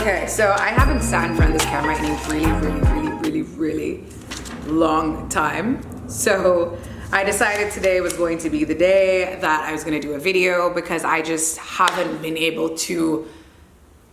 Okay, so I haven't sat in front of this camera in a really long time. So I decided today was going to be the day that I was going to do a video because I just haven't been able to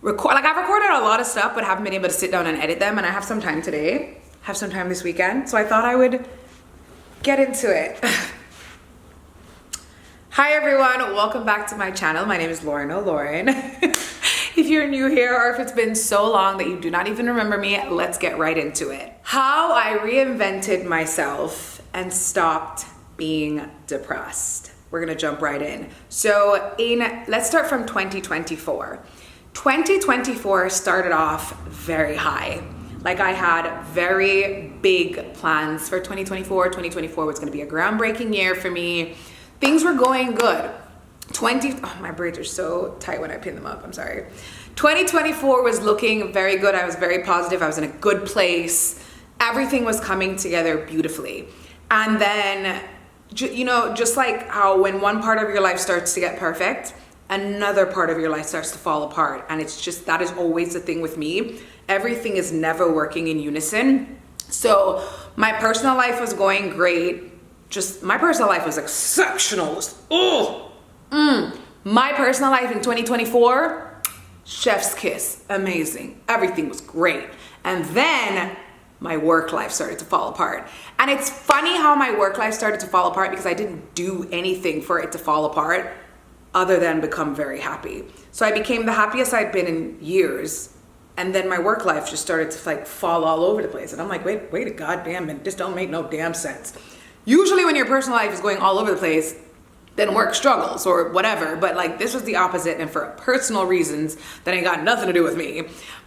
record. Like, I've recorded a lot of stuff, but haven't been able to sit down and edit them. And I have some time today, have some time this weekend. So I thought I would get into it. Hi everyone, welcome back to my channel. My name is LaurenOLauren. If you're new here or if it's been so long that you do not even remember me, let's get right into it. How I reinvented myself and stopped being depressed. We're gonna jump right in. So let's start from 2024. 2024 started off very high. Like, I had very big plans for 2024. 2024 was gonna be a groundbreaking year for me. Things were going good. My braids are so tight when I pin them up, I'm sorry. 2024 was looking very good. I was very positive. I was in a good place. Everything was coming together beautifully. And then, you know, just like how when one part of your life starts to get perfect, another part of your life starts to fall apart. And it's just, that is always the thing with me. Everything is never working in unison. So my personal life was going great. My personal life was exceptional. My personal life in 2024, chef's kiss, amazing. Everything was great. And then my work life started to fall apart. And it's funny how my work life started to fall apart because I didn't do anything for it to fall apart other than become very happy. So I became the happiest I'd been in years. And then my work life just started to like fall all over the place. And I'm like, wait a goddamn minute, this don't make no damn sense. Usually when your personal life is going all over the place, then work struggles or whatever. But like, this was the opposite, and for personal reasons that ain't got nothing to do with me.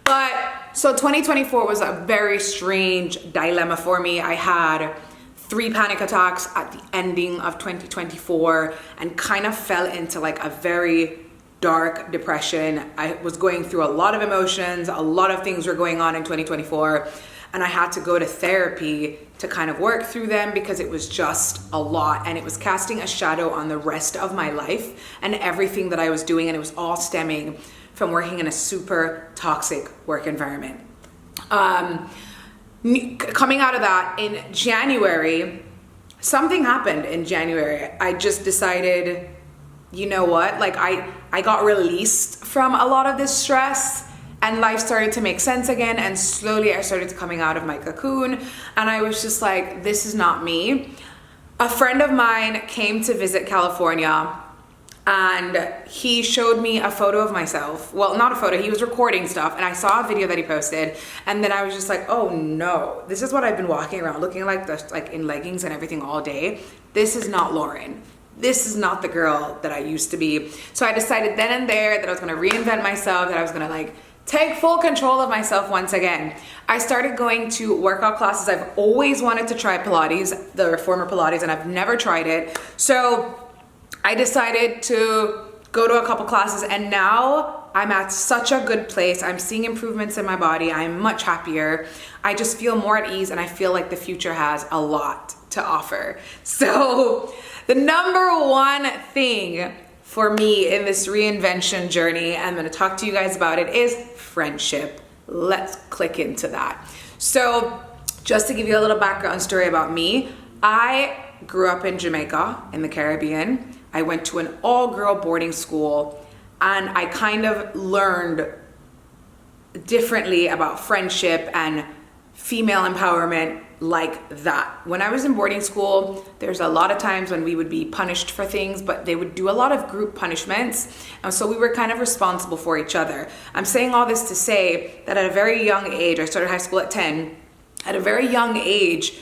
But so 2024 was a very strange dilemma for me. I had 3 panic attacks at the ending of 2024 and kind of fell into like a very dark depression. I was going through a lot of emotions. A lot of things were going on in 2024. And I had to go to therapy to kind of work through them because it was just a lot, and it was casting a shadow on the rest of my life and everything that I was doing, and it was all stemming from working in a super toxic work environment. Coming out of that in January, something happened in January. I just decided, you know what, like I got released from a lot of this stress. And life started to make sense again, and slowly I started coming out of my cocoon, and I was just like, this is not me. A friend of mine came to visit California, and he showed me a photo of myself. Well, not a photo, he was recording stuff, and I saw a video that he posted, and then I was just like, oh no, this is what I've been walking around looking like, in leggings and everything all day. This is not Lauren. This is not the girl that I used to be. So I decided then and there that I was gonna reinvent myself, that I was gonna like take full control of myself once again. I started going to workout classes. I've always wanted to try Pilates, the reformer Pilates, and I've never tried it. So I decided to go to a couple classes, and now I'm at such a good place. I'm seeing improvements in my body. I'm much happier. I just feel more at ease, and I feel like the future has a lot to offer. So the number one thing for me in this reinvention journey, I'm gonna talk to you guys about it, is friendship. Let's click into that. So just to give you a little background story about me, I grew up in Jamaica in the Caribbean. I went to an all-girl boarding school, and I kind of learned differently about friendship and female empowerment like that. When I was in boarding school, there's a lot of times when we would be punished for things, but they would do a lot of group punishments. And so we were kind of responsible for each other. I'm saying all this to say that at a very young age, I started high school at 10. At a very young age,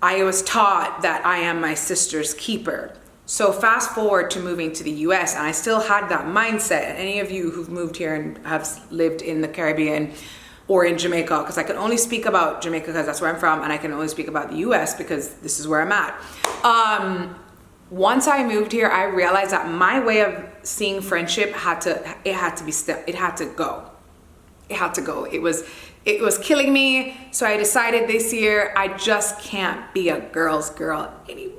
I was taught that I am my sister's keeper. So fast forward to moving to the US, and I still had that mindset. Any of you who've moved here and have lived in the Caribbean or in Jamaica, because I can only speak about Jamaica because that's where I'm from, and I can only speak about the US because this is where I'm at. Once I moved here, I realized that my way of seeing friendship had to go. It was killing me. So I decided this year, I just can't be a girl's girl anymore.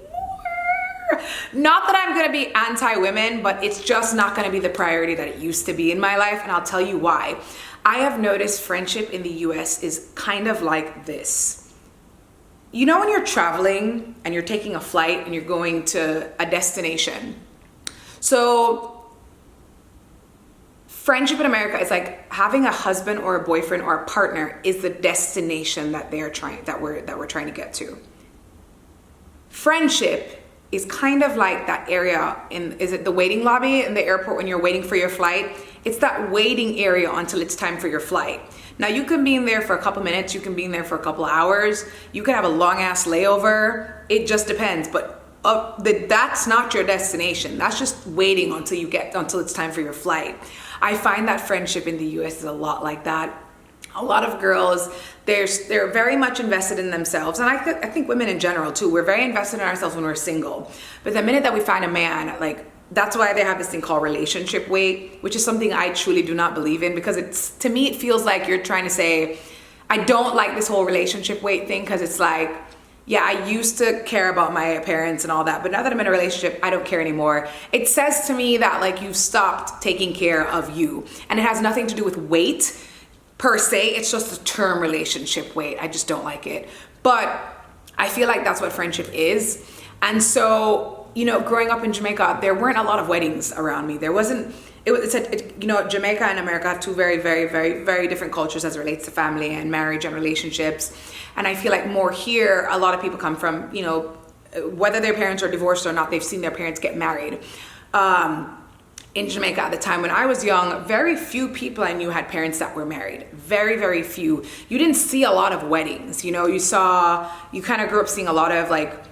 Not that I'm gonna be anti-women, but it's just not gonna be the priority that it used to be in my life, and I'll tell you why. I have noticed friendship in the US is kind of like this. You know when you're traveling and you're taking a flight and you're going to a destination? So friendship in America is like having a husband or a boyfriend or a partner is the destination that we're trying to get to. Friendship is kind of like that area is it the waiting lobby in the airport when you're waiting for your flight? It's that waiting area until it's time for your flight. Now you can be in there for a couple minutes, you can be in there for a couple hours, you can have a long ass layover. It just depends, but that's not your destination. That's just waiting until it's time for your flight. I find that friendship in the US is a lot like that. A lot of girls, they're very much invested in themselves, and I think women in general too. We're very invested in ourselves when we're single, but the minute that we find a man, like that's why they have this thing called relationship weight, which is something I truly do not believe in, because to me it feels like you're trying to say, I don't like this whole relationship weight thing, because it's like, yeah, I used to care about my parents and all that, but now that I'm in a relationship, I don't care anymore. It says to me that like you've stopped taking care of you, and it has nothing to do with weight per se. It's just the term relationship weight. I just don't like it. But I feel like that's what friendship is. And so, you know, growing up in Jamaica, there weren't a lot of weddings around me. There wasn't, Jamaica and America have two very, very, very, very different cultures as it relates to family and marriage and relationships. And I feel like more here, a lot of people come from, you know, whether their parents are divorced or not, they've seen their parents get married. In Jamaica at the time when I was young, very few people I knew had parents that were married. Very, very few. You didn't see a lot of weddings. You know, you kind of grew up seeing a lot of like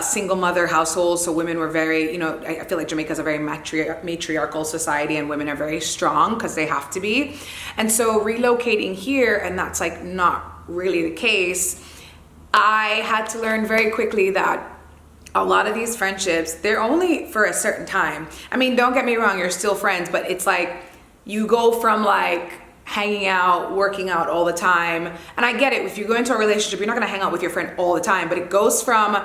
single mother households. So women were very, you know, I feel like Jamaica's a very matriarchal society, and women are very strong because they have to be. And so relocating here, and that's like not really the case, I had to learn very quickly that a lot of these friendships, they're only for a certain time. I mean, don't get me wrong, you're still friends, but it's like you go from like hanging out, working out all the time. And I get it, if you go into a relationship, you're not gonna hang out with your friend all the time, but it goes from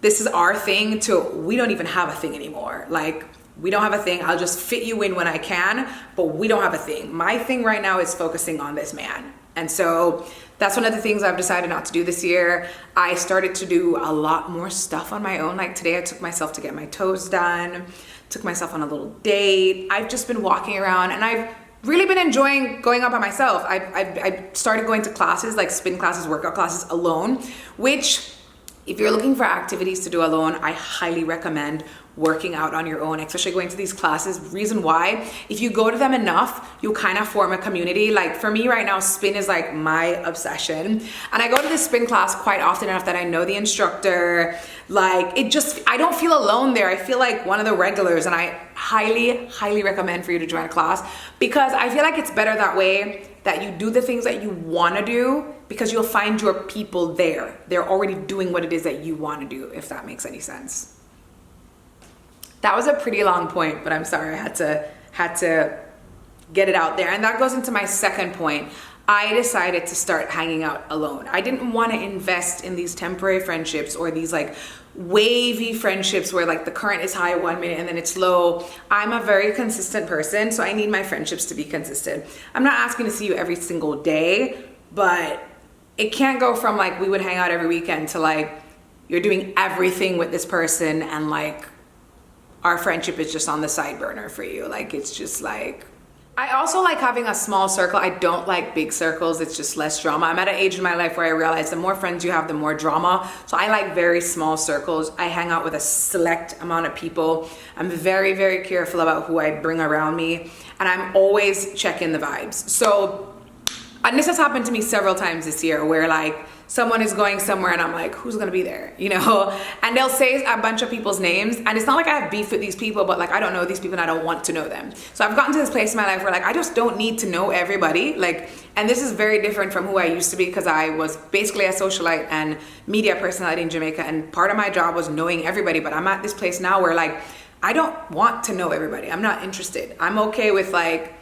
this is our thing to we don't even have a thing anymore. Like, we don't have a thing, I'll just fit you in when I can, but we don't have a thing. My thing right now is focusing on this man. And so that's one of the things I've decided not to do this year. I started to do a lot more stuff on my own. Like today I took myself to get my toes done, took myself on a little date. I've just been walking around, and I've really been enjoying going out by myself. I started going to classes, like spin classes, workout classes alone, which if you're looking for activities to do alone, I highly recommend working out on your own, especially going to these classes. Reason why, if you go to them enough, you kind of form a community. Like for me right now, spin is like my obsession. And I go to this spin class quite often enough that I know the instructor. Like I don't feel alone there. I feel like one of the regulars, and I highly, highly recommend for you to join a class, because I feel like it's better that way, that you do the things that you want to do, because you'll find your people there. They're already doing what it is that you want to do, if that makes any sense. That was a pretty long point, but I'm sorry, I had to get it out there. And that goes into my second point. I decided to start hanging out alone. I didn't want to invest in these temporary friendships or these like wavy friendships where like the current is high 1 minute and then it's low. I'm a very consistent person, so I need my friendships to be consistent. I'm not asking to see you every single day, but it can't go from like we would hang out every weekend to like you're doing everything with this person and like our friendship is just on the side burner for you. Like it's just like, I also like having a small circle. I don't like big circles. It's just less drama. I'm at an age in my life where I realize the more friends you have, the more drama. So I like very small circles. I hang out with a select amount of people. I'm very, very careful about who I bring around me. And I'm always checking the vibes. So, and this has happened to me several times this year where like someone is going somewhere and I'm like, who's gonna be there? You know? And they'll say a bunch of people's names, and it's not like I have beef with these people, but like I don't know these people and I don't want to know them. So I've gotten to this place in my life where like I just don't need to know everybody. Like, and this is very different from who I used to be, because I was basically a socialite and media personality in Jamaica, and part of my job was knowing everybody. But I'm at this place now where like I don't want to know everybody. I'm not interested. I'm okay with like,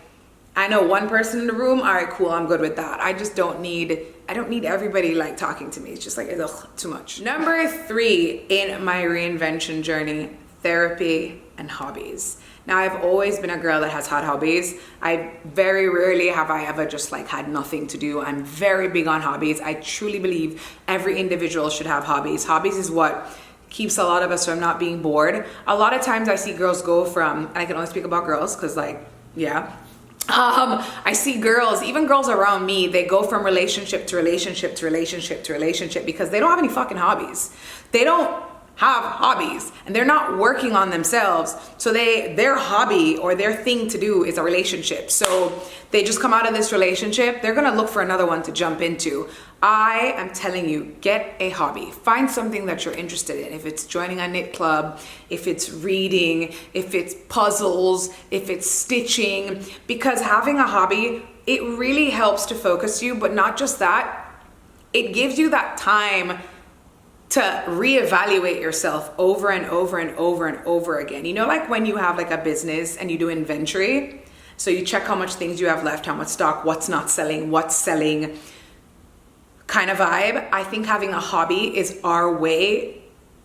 I know one person in the room, all right, cool, I'm good with that. I don't need everybody like talking to me. It's just like, ugh, too much. Number 3 in my reinvention journey, therapy and hobbies. Now, I've always been a girl that has had hobbies. I very rarely have I ever just like had nothing to do. I'm very big on hobbies. I truly believe every individual should have hobbies. Hobbies is what keeps a lot of us from not being bored. A lot of times I see girls go from, and I can only speak about girls because like, yeah. I see girls, even girls around me, they go from relationship to relationship to relationship to relationship because they don't have any fucking hobbies. They don't have hobbies and they're not working on themselves. So their hobby or their thing to do is a relationship. So they just come out of this relationship, they're gonna look for another one to jump into. I am telling you, get a hobby. Find something that you're interested in. If it's joining a knit club, if it's reading, if it's puzzles, if it's stitching, because having a hobby, it really helps to focus you, but not just that, it gives you that time to reevaluate yourself over and over and over and over again. You know, like when you have like a business and you do inventory, so you check how much things you have left, how much stock, what's not selling, what's selling, kind of vibe. I think having a hobby is our way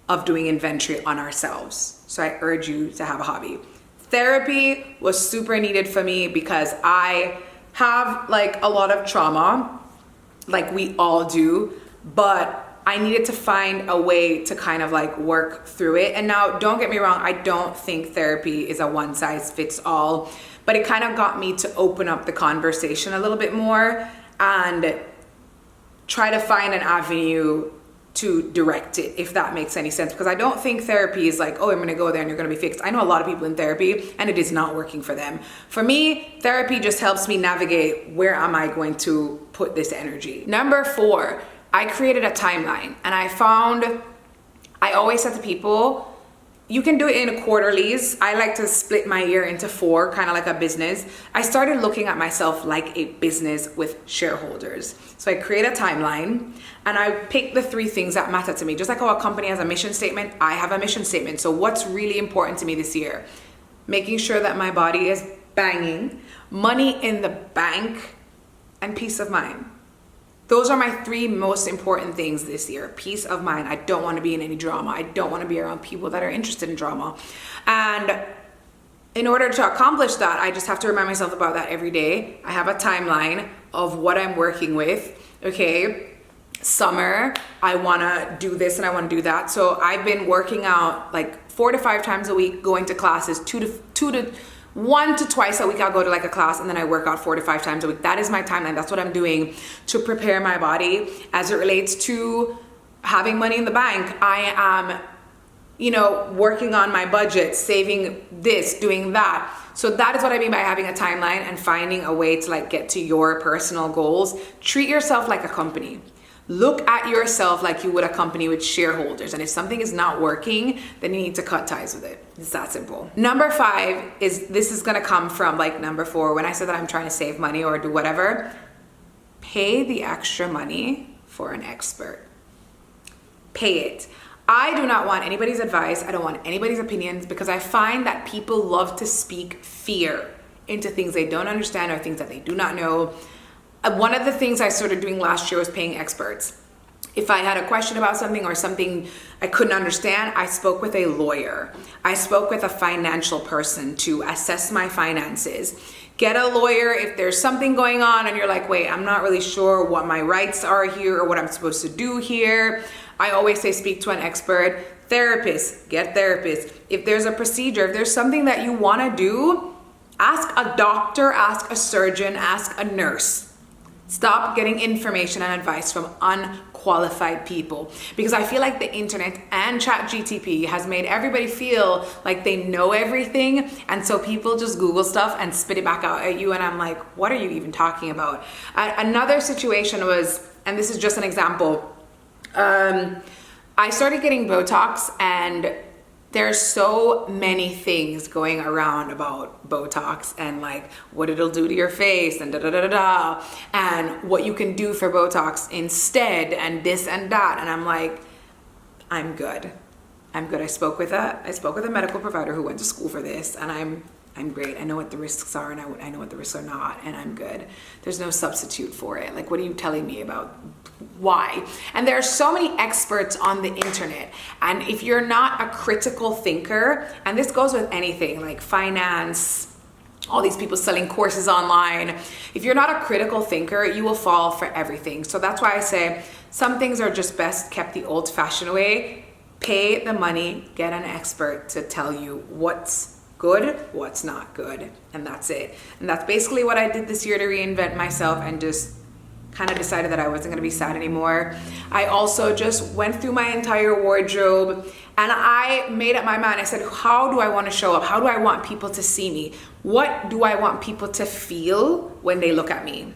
of doing inventory on ourselves. So I urge you to have a hobby. Therapy was super needed for me because I have like a lot of trauma, like we all do, but I needed to find a way to kind of like work through it. And now, don't get me wrong, I don't think therapy is a one size fits all, but it kind of got me to open up the conversation a little bit more and try to find an avenue to direct it, if that makes any sense. Because I don't think therapy is like, oh, I'm gonna go there and you're gonna be fixed. I know a lot of people in therapy and it is not working for them. For me, therapy just helps me navigate where am I going to put this energy. Number 4, I created a timeline and I always said to people, you can do it in quarterlies. I like to split my year into 4, kind of like a business. I started looking at myself like a business with shareholders. So I create a timeline and I pick the 3 things that matter to me. Just like how a company has a mission statement, I have a mission statement. So what's really important to me this year? Making sure that my body is banging, money in the bank, and peace of mind. Those are my 3 most important things this year. Peace of mind. I don't want to be in any drama. I don't want to be around people that are interested in drama. And in order to accomplish that, I just have to remind myself about that every day. I have a timeline of what I'm working with. Okay, summer, I want to do this and I want to do that. So I've been working out like 4 to 5 times a week, going to classes, 1 to twice a week. I'll go to like a class and then I work out 4 to 5 times a week. That is my timeline. That's what I'm doing to prepare my body as it relates to having money in the bank. I am, working on my budget, saving this, doing that. So that is what I mean by having a timeline and finding a way to like get to your personal goals. Treat yourself like a company. Look at yourself like you would a company with shareholders. And if something is not working, then you need to cut ties with it. It's that simple. Number 5 this is gonna come from like number 4. When I said that I'm trying to save money or do whatever, pay the extra money for an expert. Pay it. I do not want anybody's advice. I don't want anybody's opinions because I find that people love to speak fear into things they don't understand or things that they do not know. One of the things I started doing last year was paying experts. If I had a question about something or something I couldn't understand, I spoke with a lawyer. I spoke with a financial person to assess my finances. Get a lawyer if there's something going on and you're like, wait, I'm not really sure what my rights are here or what I'm supposed to do here. I always say speak to an expert. Therapist, get therapists. If there's a procedure, if there's something that you want to do, ask a doctor, ask a surgeon, ask a nurse. Stop getting information and advice from unqualified people because I feel like the internet and ChatGPT has made everybody feel like they know everything, and so people just Google stuff and spit it back out at you and I'm like, what are you even talking about? Another situation was, and this is just an example, I started getting Botox and there's so many things going around about Botox and like what it'll do to your face and and what you can do for Botox instead and this and that. And I'm like, I'm good. I spoke with a medical provider who went to school for this and I'm I'm great. I know what the risks are, and I know what the risks are not, and I'm good. There's no substitute for it. Like, what are you telling me about why? And there are so many experts on the internet, and if you're not a critical thinker, and this goes with anything like finance, all these people selling courses online, if you're not a critical thinker, you will fall for everything. So that's why I say some things are just best kept the old-fashioned way. Pay the money, get an expert to tell you what's good, what's not good, and that's it. And that's basically what I did this year to reinvent myself, and just kind of decided that I wasn't gonna be sad anymore. I also just went through my entire wardrobe, and I made up my mind. I said, how do I want to show up? How do I want people to see me? What do I want people to feel when they look at me?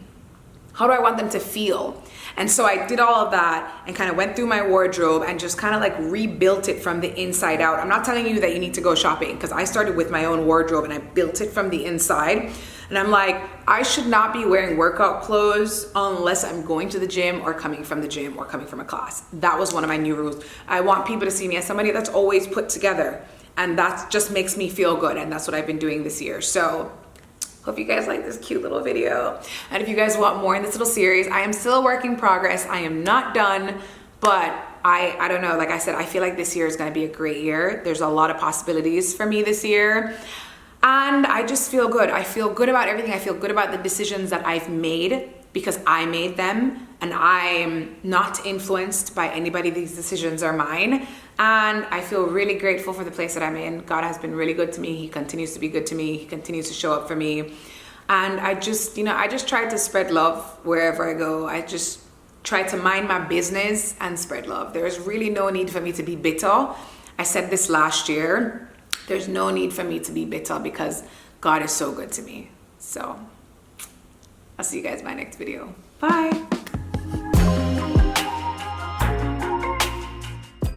How do I want them to feel? And so I did all of that and kind of went through my wardrobe and just kind of like rebuilt it from the inside out. I'm not telling you that you need to go shopping, because I started with my own wardrobe and I built it from the inside. And I'm like, I should not be wearing workout clothes unless I'm going to the gym or coming from the gym or coming from a class. That was one of my new rules. I want people to see me as somebody that's always put together. And that just makes me feel good. And that's what I've been doing this year. So hope you guys like this cute little video. And if you guys want more in this little series, I am still a work in progress. I am not done, but I don't know. Like I said, I feel like this year is going to be a great year. There's a lot of possibilities for me this year. And I just feel good. I feel good about everything. I feel good about the decisions that I've made because I made them, and I'm not influenced by anybody. These decisions are mine. And I feel really grateful for the place that I'm in. God has been really good to me. He continues to be good to me. He continues to show up for me. And I just try to spread love wherever I go. I just try to mind my business and spread love. There is really no need for me to be bitter. I said this last year. There's no need for me to be bitter because God is so good to me. So I'll see you guys in my next video. Bye.